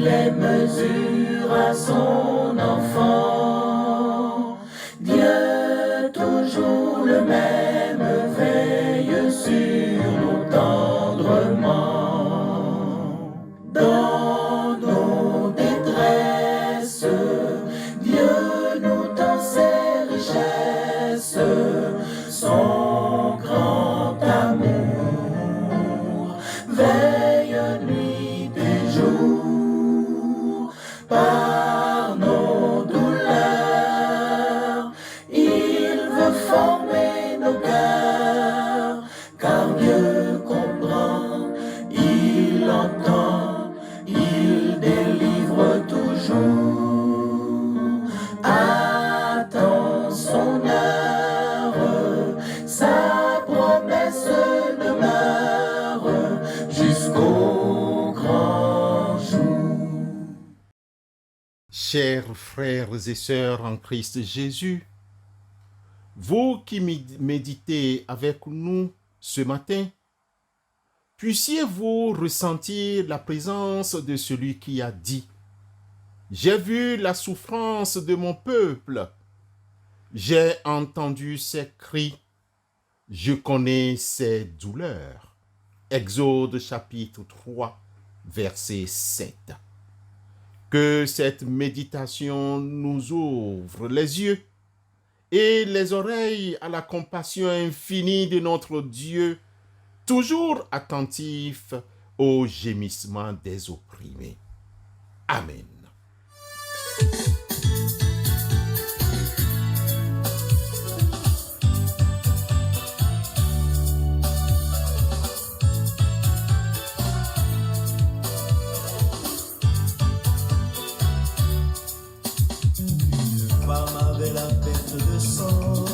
les mesures à son enfant. Dieu, toujours le même, veille sur nous tendrement. Dans nos détresses, Dieu nous tend ses richesses, son grand amour veille nuit et jour. Par nos douleurs, il veut former nos cœurs, car Dieu comprend, il entend, il délivre toujours. Attends son heure, sa promesse demeure jusqu'au grand jour. Chers frères et sœurs en Christ Jésus, vous qui méditez avec nous ce matin, puissiez-vous ressentir la présence de celui qui a dit « J'ai vu la souffrance de mon peuple, j'ai entendu ses cris, je connais ses douleurs. » Exode chapitre 3, verset 7. Que cette méditation nous ouvre les yeux et les oreilles à la compassion infinie de notre Dieu, toujours attentif aux gémissements des opprimés. Amen. Avait la perte de sang,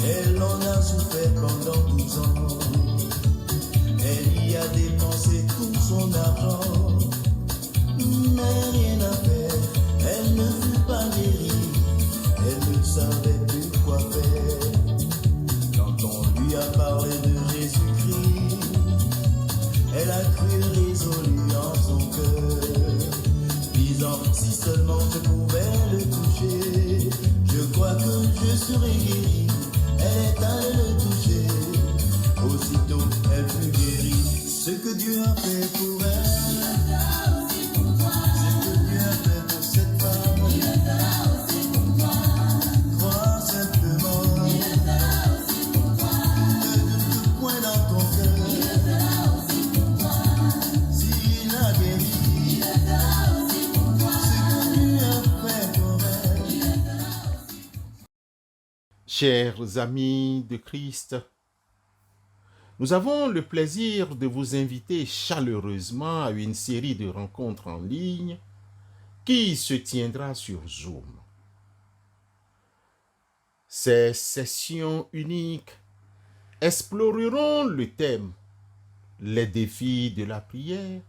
elle en a souffert pendant 12 ans. Elle y a dépensé tout son argent, mais rien à faire, elle ne fut pas guérie, elle ne savait plus quoi faire. Quand on lui a parlé de Jésus-Christ, elle a cru résolu en son cœur, disant si seulement je pouvais le toucher, je crois que je serai guéri. Elle est allée le toucher, aussitôt elle fut guérie. Ce que Dieu a fait pour elle, ce que Dieu a fait pour cette femme, crois simplement, de tout point dans ton cœur, s'il a guéri. Chers amis de Christ, nous avons le plaisir de vous inviter chaleureusement à une série de rencontres en ligne qui se tiendra sur Zoom. Ces sessions uniques exploreront le thème « Les défis de la prière »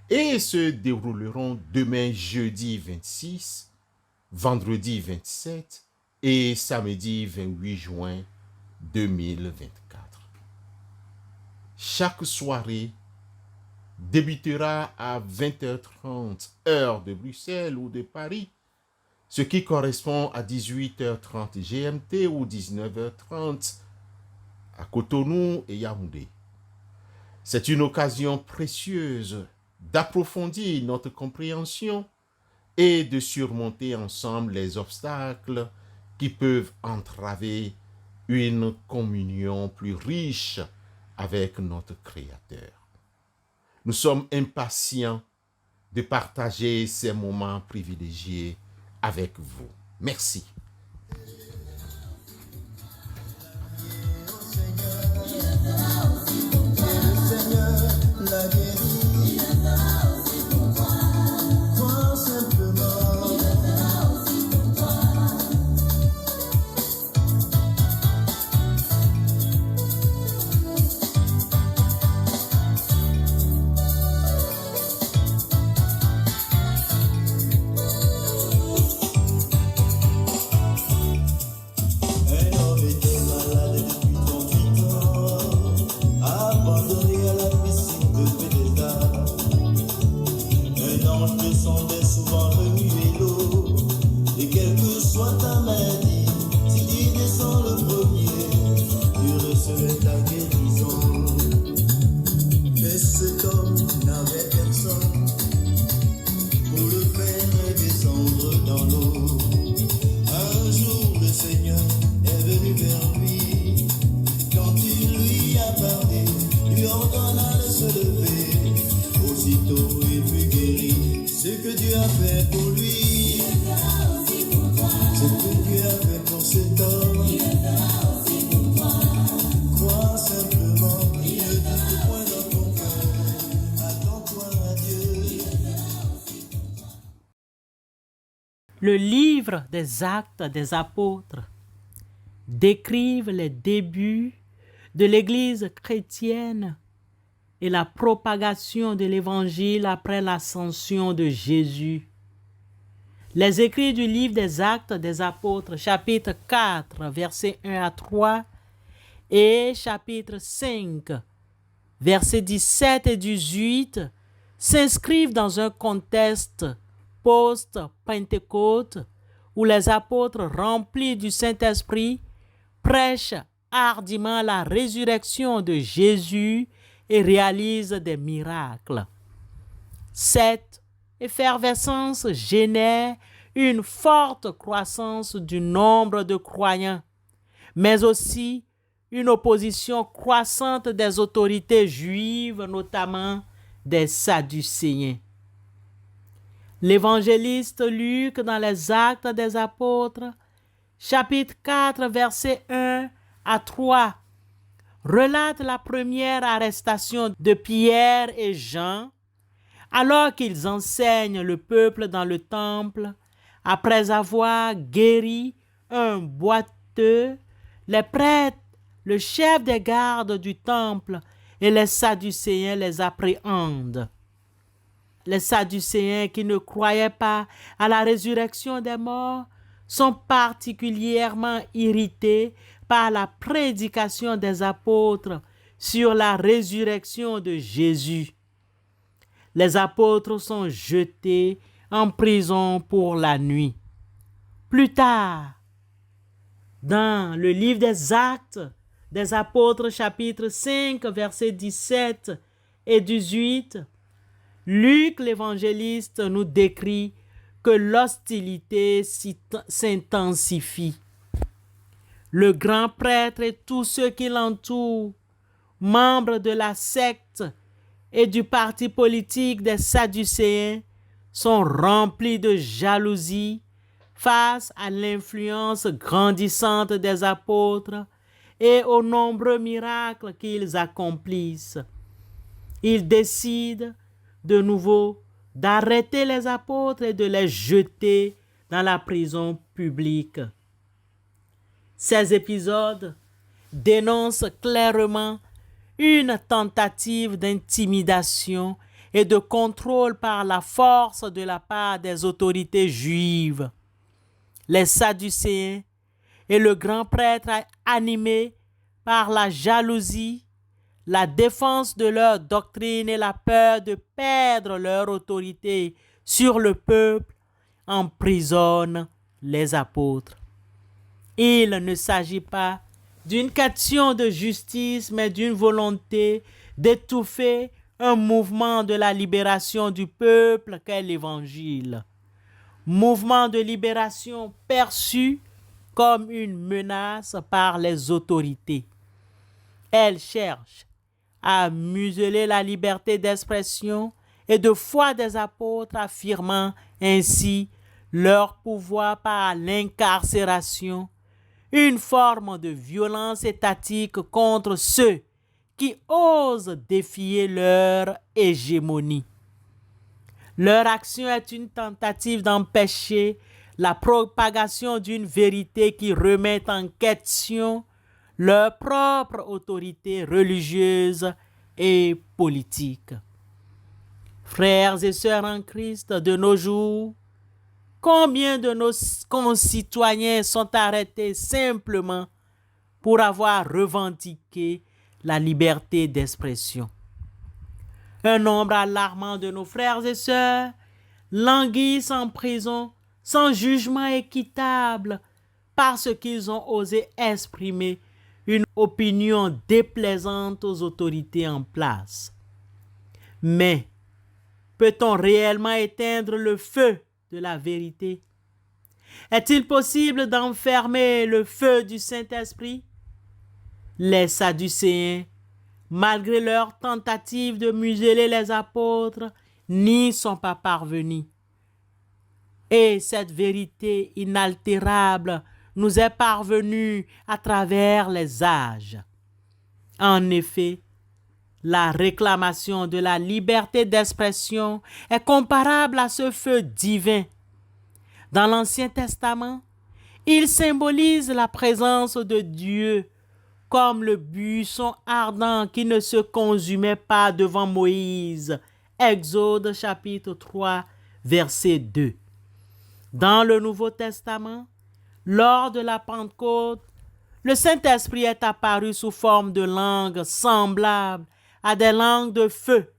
et se dérouleront demain jeudi 26, vendredi 27 et samedi 28 juin 2024. Chaque soirée débutera à 20h30 heure de Bruxelles ou de Paris, ce qui correspond à 18h30 GMT ou 19h30 à Cotonou et Yaoundé. C'est une occasion précieuse d'approfondir notre compréhension et de surmonter ensemble les obstacles qui peuvent entraver une communion plus riche avec notre Créateur. Nous sommes impatients de partager ces moments privilégiés avec vous. Merci. anges descendaient souvent remuer l'eau. Et quelle que soit ta maladie, si tu descends le premier, tu recevais ta guérison. Mais cet homme n'avait personne pour le faire descendre dans l'eau. Un jour le Seigneur est venu vers lui. Quand il lui a parlé, lui ordonna de se lever. Aussitôt il fut guéri. Ce que Dieu a fait pour lui, ce que Dieu a fait pour cet homme, crois simplement, ne doute point dans ton cœur. Attends-toi à Dieu. Le livre des Actes des Apôtres décrivent les débuts de l'Église chrétienne et la propagation de l'Évangile après l'ascension de Jésus. Les écrits du livre des Actes des Apôtres, chapitre 4, versets 1 à 3, et chapitre 5, versets 17 et 18, s'inscrivent dans un contexte post-Pentecôte où les apôtres remplis du Saint-Esprit prêchent hardiment la résurrection de Jésus et réalisent des miracles. Cette effervescence génère une forte croissance du nombre de croyants, mais aussi une opposition croissante des autorités juives, notamment des Sadducéens. L'évangéliste Luc, dans les Actes des Apôtres, chapitre 4, versets 1 à 3, relate la première arrestation de Pierre et Jean, alors qu'ils enseignent le peuple dans le temple, après avoir guéri un boiteux, les prêtres, le chef des gardes du temple et les Sadducéens les appréhendent. Les Sadducéens qui ne croyaient pas à la résurrection des morts sont particulièrement irrités par la prédication des apôtres sur la résurrection de Jésus. Les apôtres sont jetés en prison pour la nuit. Plus tard, dans le livre des Actes des Apôtres, chapitre 5, versets 17 et 18, Luc l'évangéliste nous décrit que l'hostilité s'intensifie. Le grand prêtre et tous ceux qui l'entourent, membres de la secte et du parti politique des Sadducéens, sont remplis de jalousie face à l'influence grandissante des apôtres et aux nombreux miracles qu'ils accomplissent. Ils décident de nouveau d'arrêter les apôtres et de les jeter dans la prison publique. Ces épisodes dénoncent clairement une tentative d'intimidation et de contrôle par la force de la part des autorités juives. Les Sadducéens et le grand prêtre, animés par la jalousie, la défense de leur doctrine et la peur de perdre leur autorité sur le peuple, emprisonnent les apôtres. Il ne s'agit pas d'une question de justice, mais d'une volonté d'étouffer un mouvement de la libération du peuple qu'est l'Évangile. Mouvement de libération perçu comme une menace par les autorités. Elles cherchent à museler la liberté d'expression et de foi des apôtres, affirmant ainsi leur pouvoir par l'incarcération, une forme de violence étatique contre ceux qui osent défier leur hégémonie. Leur action est une tentative d'empêcher la propagation d'une vérité qui remet en question leur propre autorité religieuse et politique. Frères et sœurs en Christ, de nos jours, combien de nos concitoyens sont arrêtés simplement pour avoir revendiqué la liberté d'expression? Un nombre alarmant de nos frères et sœurs languissent en prison sans jugement équitable parce qu'ils ont osé exprimer une opinion déplaisante aux autorités en place. Mais peut-on réellement éteindre le feu de la vérité? Est-il possible d'enfermer le feu du Saint-Esprit? Les Sadducéens, malgré leur tentative de museler les apôtres, n'y sont pas parvenus. Et cette vérité inaltérable nous est parvenue à travers les âges. En effet, la réclamation de la liberté d'expression est comparable à ce feu divin. Dans l'Ancien Testament, il symbolise la présence de Dieu comme le buisson ardent qui ne se consumait pas devant Moïse. Exode chapitre 3, verset 2. Dans le Nouveau Testament, lors de la Pentecôte, le Saint-Esprit est apparu sous forme de langues semblables à des langues de feu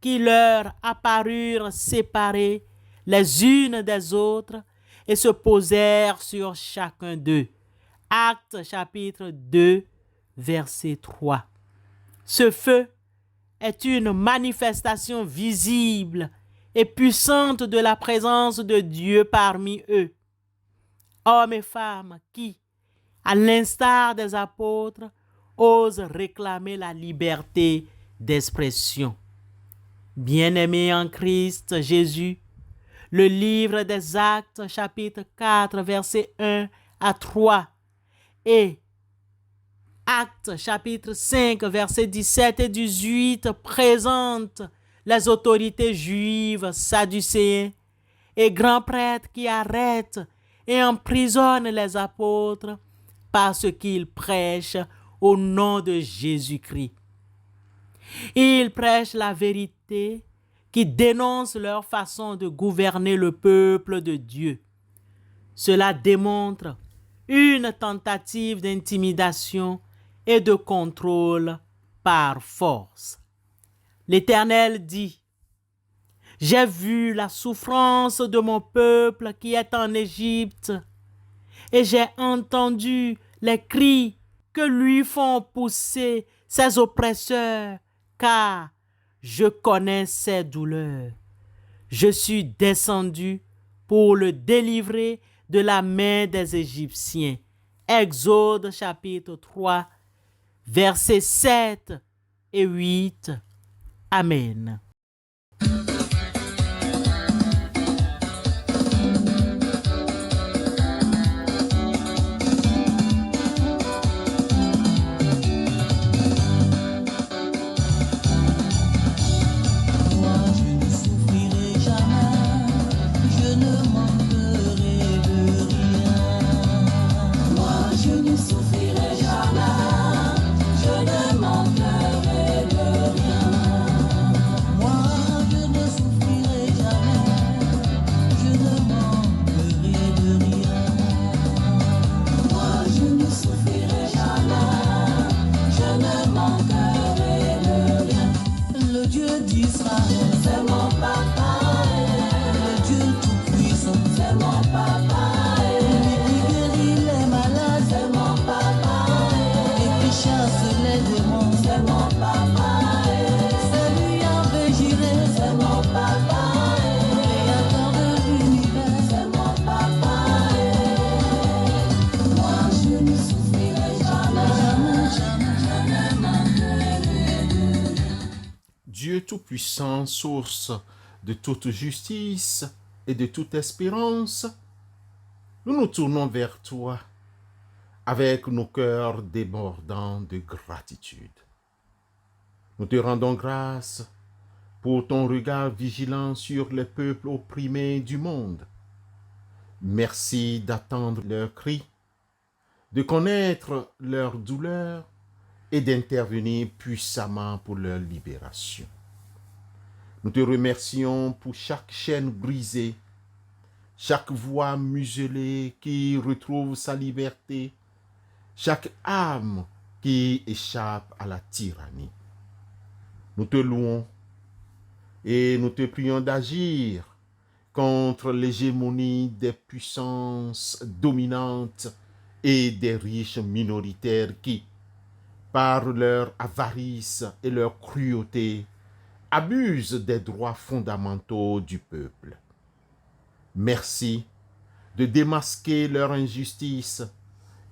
qui leur apparurent séparées les unes des autres et se posèrent sur chacun d'eux. Actes chapitre 2, verset 3. Ce feu est une manifestation visible et puissante de la présence de Dieu parmi eux. Hommes et femmes qui, à l'instar des apôtres, osent réclamer la liberté d'expression. Bien-aimés en Christ Jésus, le livre des Actes, chapitre 4, versets 1 à 3 et Actes, chapitre 5, versets 17 et 18 présente les autorités juives, sadducéens et grands prêtres qui arrêtent et emprisonnent les apôtres parce qu'ils prêchent au nom de Jésus-Christ. Ils prêchent la vérité qui dénonce leur façon de gouverner le peuple de Dieu. Cela démontre une tentative d'intimidation et de contrôle par force. L'Éternel dit: « J'ai vu la souffrance de mon peuple qui est en Égypte, et j'ai entendu les cris que lui font pousser ses oppresseurs, car je connais ses douleurs. Je suis descendu pour le délivrer de la main des Égyptiens. » Exode chapitre 3, versets 7 et 8. Amen. Dieu Tout-Puissant, source de toute justice et de toute espérance, nous nous tournons vers toi avec nos cœurs débordants de gratitude. Nous te rendons grâce pour ton regard vigilant sur les peuples opprimés du monde. Merci d'attendre leurs cris, de connaître leurs douleurs et d'intervenir puissamment pour leur libération. Nous te remercions pour chaque chaîne brisée, chaque voix muselée qui retrouve sa liberté, chaque âme qui échappe à la tyrannie. Nous te louons et nous te prions d'agir contre l'hégémonie des puissances dominantes et des riches minoritaires qui, par leur avarice et leur cruauté, abusent des droits fondamentaux du peuple. Merci de démasquer leur injustice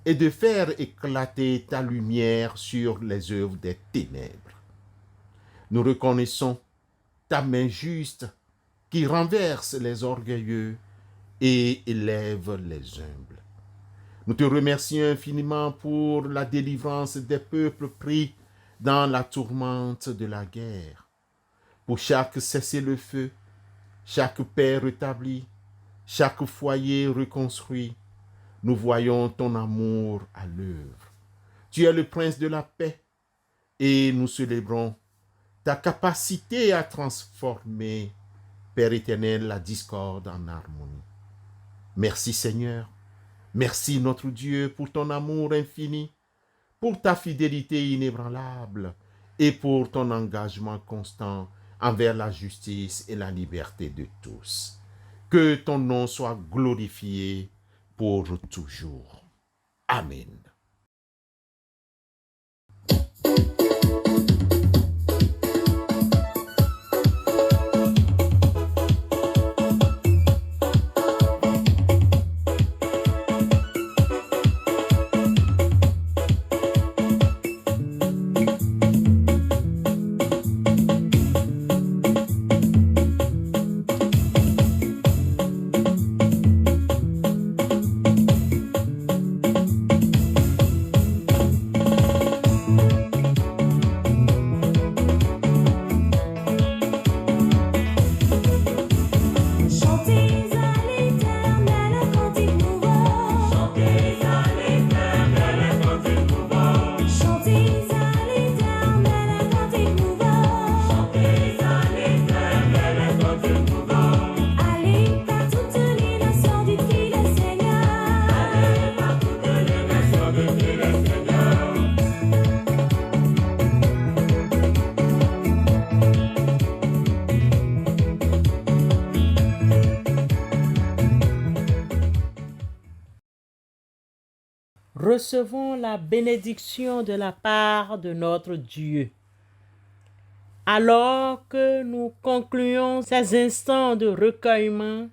et de faire éclater ta lumière sur les œuvres des ténèbres. Nous reconnaissons ta main juste qui renverse les orgueilleux et élève les humbles. Nous te remercions infiniment pour la délivrance des peuples pris dans la tourmente de la guerre. Pour chaque cessez-le-feu, chaque paix rétablie, chaque foyer reconstruit, nous voyons ton amour à l'œuvre. Tu es le prince de la paix et nous célébrons ta capacité à transformer, Père éternel, la discorde en harmonie. Merci Seigneur, merci notre Dieu pour ton amour infini, pour ta fidélité inébranlable et pour ton engagement constant envers la justice et la liberté de tous. Que ton nom soit glorifié pour toujours. Amen. Recevons la bénédiction de la part de notre Dieu. Alors que nous concluons ces instants de recueillement,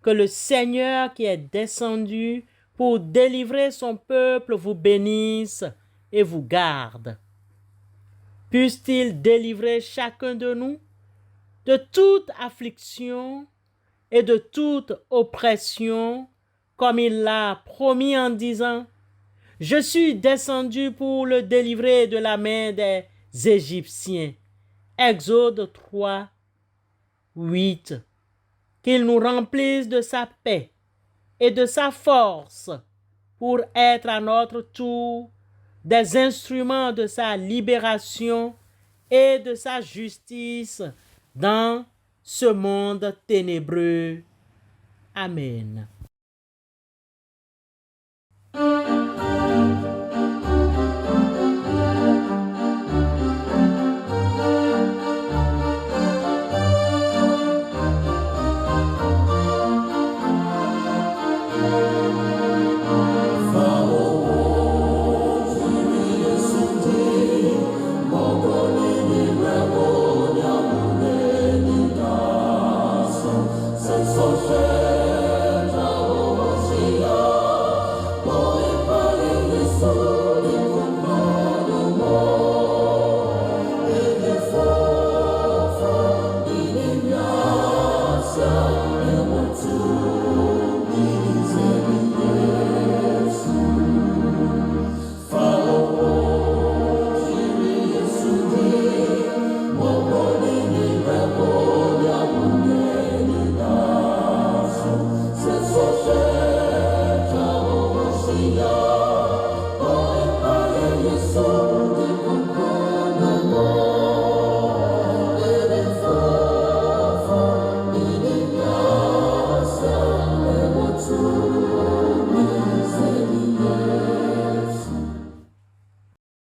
que le Seigneur qui est descendu pour délivrer son peuple vous bénisse et vous garde. Puisse-t-il délivrer chacun de nous de toute affliction et de toute oppression, comme il l'a promis en disant: « Je suis descendu pour le délivrer de la main des Égyptiens. » Exode 3, 8. Qu'il nous remplisse de sa paix et de sa force pour être à notre tour des instruments de sa libération et de sa justice dans ce monde ténébreux. Amen. So